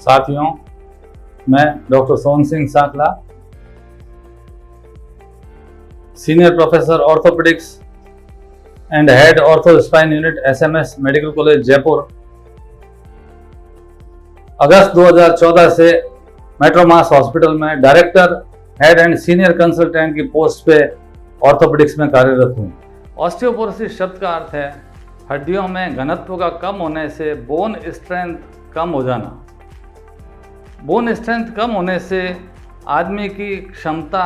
साथियों, मैं doctor Sohan Singh Sakla, senior professor orthopaedics and head ortho spine unit SMS medical college Jaipur, अगस्त 2014 से मेट्रोमास हॉस्पिटल में director, head and senior consultant की पोस्ट पे ऑर्थोपेडिक्स में कार्यरत हूँ। ऑस्टियोपोरोसिस शब्द का अर्थ है हड्डियों में घनत्व का कम होने से बोन स्ट्रेंथ कम हो जाना। बोन स्ट्रेंथ कम होने से आदमी की क्षमता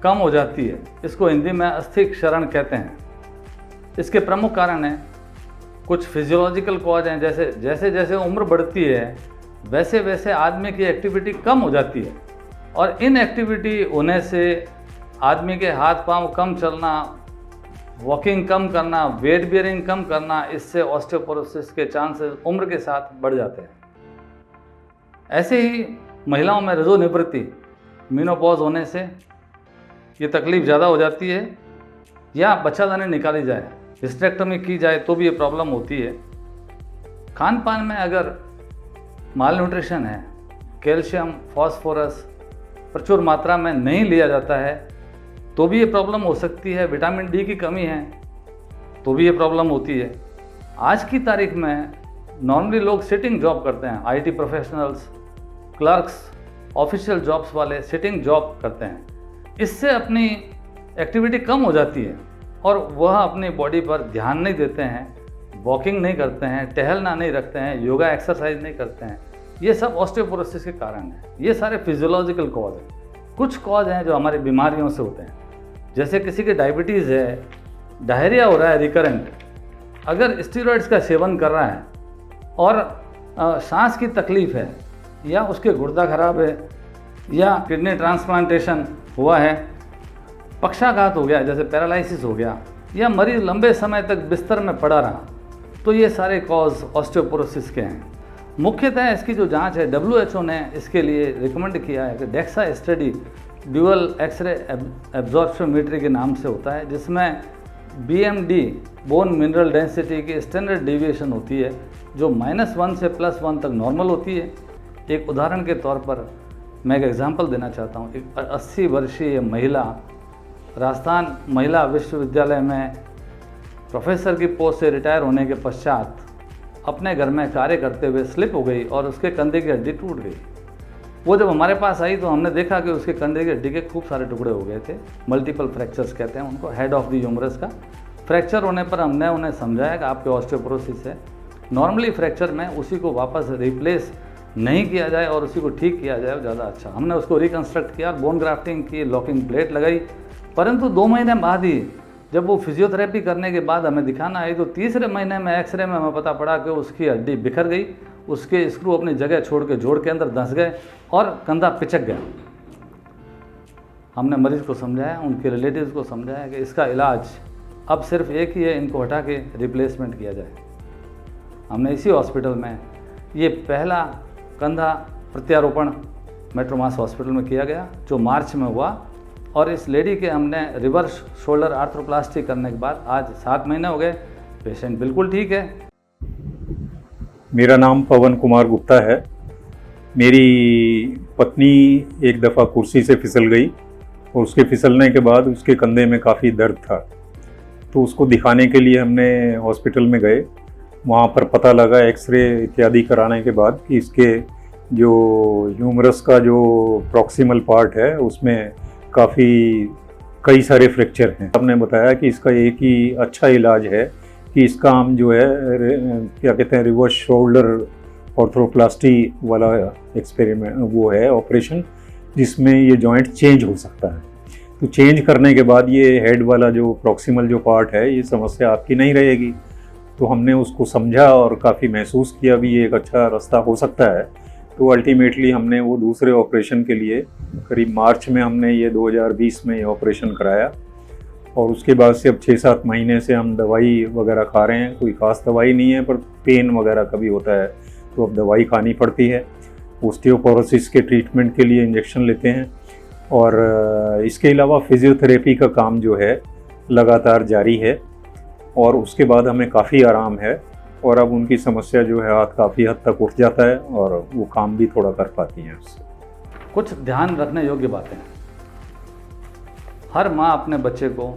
कम हो जाती है। इसको हिंदी में अस्थि क्षरण कहते हैं। इसके प्रमुख कारण हैं, कुछ फिजियोलॉजिकल कॉज हैं, जैसे जैसे उम्र बढ़ती है वैसे वैसे आदमी की एक्टिविटी कम हो जाती है और इन एक्टिविटी होने से आदमी के हाथ पांव कम चलना, वॉकिंग कम करना, वेट बियरिंग कम करना, इससे ऑस्टियोपोरोसिस के चांसेस उम्र के साथ बढ़ जाते हैं। ऐसे ही महिलाओं में रजोनिवृत्ति, मेनोपॉज होने से ये तकलीफ ज़्यादा हो जाती है, या बच्चादानी निकाली जाए, हिस्टेरेक्टमी की जाए तो भी ये प्रॉब्लम होती है। खान पान में अगर माल न्यूट्रिशन है, कैल्शियम, फास्फोरस प्रचुर मात्रा में नहीं लिया जाता है तो भी ये प्रॉब्लम हो सकती है। विटामिन डी की कमी है तो भी ये प्रॉब्लम होती है। आज की तारीख में नॉर्मली लोग सिटिंग जॉब करते हैं, IT professionals, clerks, official jobs वाले सिटिंग जॉब करते हैं। इससे अपनी एक्टिविटी कम हो जाती है और वह अपनी बॉडी पर ध्यान नहीं देते हैं, वॉकिंग नहीं करते हैं, टहलना नहीं रखते हैं, योगा एक्सरसाइज नहीं करते हैं। ये सब ऑस्टियोपोरोसिस के कारण हैं। ये सारे फिजियोलॉजिकल कॉज हैं। कुछ कॉज हैं जो हमारी बीमारियों से होते हैं, जैसे किसी की डायबिटीज़ है, डायरिया हो रहा है रिकरेंट, अगर स्टेरॉइड्स का सेवन कर रहा है और सांस की तकलीफ़ है, या उसके गुर्दा खराब है, या किडनी ट्रांसप्लांटेशन हुआ है, पक्षाघात हो गया जैसे पैरालिसिस हो गया, या मरीज लंबे समय तक बिस्तर में पड़ा रहा, तो ये सारे कॉज ऑस्टियोपोरोसिस के हैं। मुख्यतः इसकी जो जांच है, WHO ने इसके लिए रिकमेंड किया है कि डेक्सा स्टडी ड्यूअल एक्सरे एब्जॉर्प्शनोमीट्री के नाम से होता है, जिसमें BMD बोन मिनरल डेंसिटी की स्टैंडर्ड डेविएशन होती है जो -1 से +1 तक नॉर्मल होती है। एक उदाहरण के तौर पर मैं एक एग्जांपल देना चाहता हूँ। एक 80 वर्षीय महिला राजस्थान महिला विश्वविद्यालय में प्रोफेसर की पोस्ट से रिटायर होने के पश्चात अपने घर में कार्य करते हुए स्लिप हो गई और उसके कंधे की हड्डी टूट गई। वो जब हमारे पास आई तो हमने देखा कि उसके कंधे की हड्डी के खूब सारे टुकड़े हो गए थे। मल्टीपल फ्रैक्चर्स कहते हैं उनको, हेड ऑफ द ह्यूमरस का फ्रैक्चर होने पर हमने उन्हें समझाया कि आपके ऑस्टियोपोरोसिस है। नॉर्मली फ्रैक्चर में उसी को वापस रिप्लेस नहीं किया जाए और उसी को ठीक किया जाए, ज़्यादा अच्छा। हमने उसको रिकन्स्ट्रक्ट किया, बोन ग्राफ्टिंग की, लॉकिंग प्लेट लगाई, परंतु 2 महीने बाद ही जब वो फिजियोथेरेपी करने के बाद हमें दिखाना आई तो तीसरे महीने में एक्सरे में हमें पता पड़ा कि उसकी हड्डी बिखर गई, उसके स्क्रू अपनी जगह छोड़ के जोड़ के अंदर धंस गए और कंधा पिचक गया। हमने मरीज को समझाया, उनके रिलेटिव्स को समझाया कि इसका इलाज अब सिर्फ एक ही है, इनको हटा के रिप्लेसमेंट किया जाए। हमने इसी हॉस्पिटल में ये पहला कंधा प्रत्यारोपण मेट्रोमास हॉस्पिटल में किया गया जो मार्च में हुआ, और इस लेडी के हमने रिवर्स शोल्डर आर्थ्रोप्लास्टी करने के बाद आज 7 महीने हो गए, पेशेंट बिल्कुल ठीक है। मेरा नाम पवन कुमार गुप्ता है। मेरी पत्नी एक दफ़ा कुर्सी से फिसल गई और उसके फिसलने के बाद उसके कंधे में काफ़ी दर्द था, तो उसको दिखाने के लिए हमने हॉस्पिटल में गए। वहाँ पर पता लगा एक्सरे इत्यादि कराने के बाद कि इसके जो ह्यूमरस का जो प्रॉक्सिमल पार्ट है उसमें कई सारे फ्रैक्चर हैं। आपने बताया कि इसका एक ही अच्छा इलाज है कि इसका हम जो है क्या कहते हैं, रिवर्स शोल्डर ऑर्थोप्लास्टी वाला एक्सपेरिमेंट, वो है ऑपरेशन जिसमें ये जॉइंट चेंज हो सकता है। तो चेंज करने के बाद ये हेड वाला जो प्रॉक्सिमल जो पार्ट है, ये समस्या आपकी नहीं रहेगी। तो हमने उसको समझा और काफ़ी महसूस किया भी ये एक अच्छा रास्ता हो सकता है। तो अल्टीमेटली हमने वो दूसरे ऑपरेशन के लिए करीब मार्च में हमने ये 2020 में ये ऑपरेशन कराया, और उसके बाद से अब 6-7 महीने से हम दवाई वगैरह खा रहे हैं। कोई ख़ास दवाई नहीं है, पर पेन वगैरह कभी होता है तो अब दवाई खानी पड़ती है। ऑस्टियोपोरोसिस के ट्रीटमेंट के लिए इंजेक्शन लेते हैं, और इसके अलावा फिजियोथेरेपी का काम जो है लगातार जारी है, और उसके बाद हमें काफ़ी आराम है। और अब उनकी समस्या जो है हाथ काफ़ी हद तक उठ जाता है और वो काम भी थोड़ा कर पाती हैं उससे। कुछ ध्यान रखने योग्य बातें, हर माँ अपने बच्चे को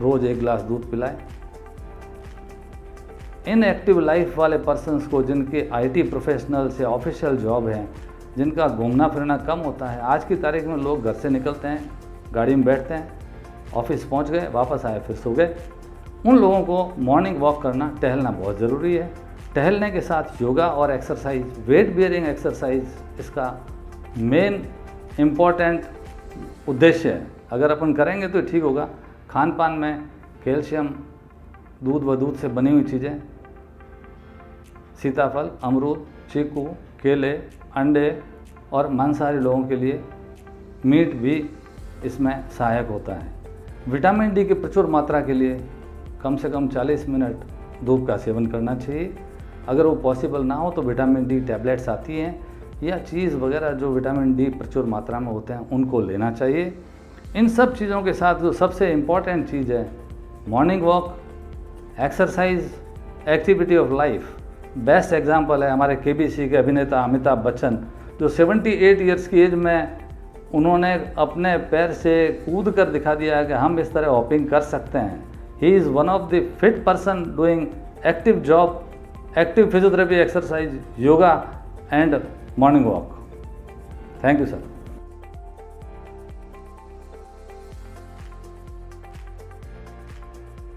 रोज़ 1 गिलास दूध पिलाए। इनएक्टिव लाइफ वाले पर्सन्स को, जिनके आईटी प्रोफेशनल्स या ऑफिशियल जॉब है, जिनका घूमना फिरना कम होता है, आज की तारीख में लोग घर से निकलते हैं, गाड़ी में बैठते हैं, ऑफिस पहुंच गए, वापस आए, फिर सो गए। उन लोगों को मॉर्निंग वॉक करना, टहलना बहुत ज़रूरी है। टहलने के साथ योगा और एक्सरसाइज, वेट बियरिंग एक्सरसाइज इसका मेन इम्पॉर्टेंट उद्देश्य है। अगर अपन करेंगे तो ठीक होगा। खान पान में कैल्शियम, दूध व दूध से बनी हुई चीज़ें, सीताफल, अमरूद, चीकू, केले, अंडे और मांसाहारी लोगों के लिए मीट भी इसमें सहायक होता है। विटामिन डी की प्रचुर मात्रा के लिए कम से कम 40 मिनट धूप का सेवन करना चाहिए। अगर वो पॉसिबल ना हो तो विटामिन डी टैबलेट्स आती हैं या चीज़ वगैरह जो विटामिन डी प्रचुर मात्रा में होते हैं उनको लेना चाहिए। इन सब चीज़ों के साथ जो सबसे इम्पॉर्टेंट चीज़ है, morning walk, exercise, activity of life. Best example है हमारे केबीसी के अभिनेता अमिताभ बच्चन, जो 78 ईयर्स की एज में उन्होंने अपने पैर से कूद कर दिखा दिया है कि हम इस तरह हॉपिंग कर सकते हैं। He is one of the fit person doing active job, active physiotherapy, exercise, yoga and morning walk. Thank you sir.